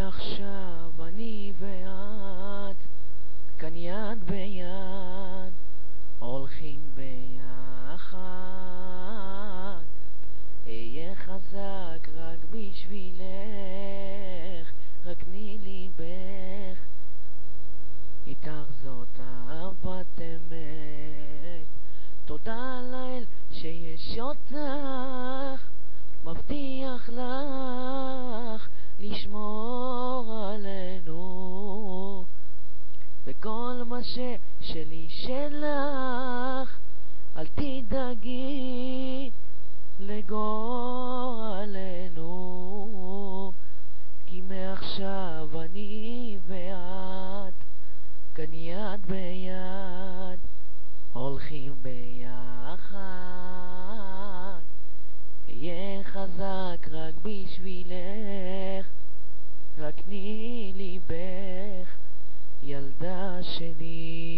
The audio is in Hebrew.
מעכשיו אני ואת כאן יד ביד הולכים ביחד. אהיה חזק רק בשבילך, רק תני ליבך, איתך זאת אהבת אמת. תודה לאל שיש אותך, מבטיח לך לשמור עלינו, וכל מה ששלי שלך, אל תדאגי לגורלנו, כי מעכשיו אני ואת כאן יד ביד הולכים ביחד. אהיה חזק רק בשבילך, רק תני ליבך, ילדה שלי.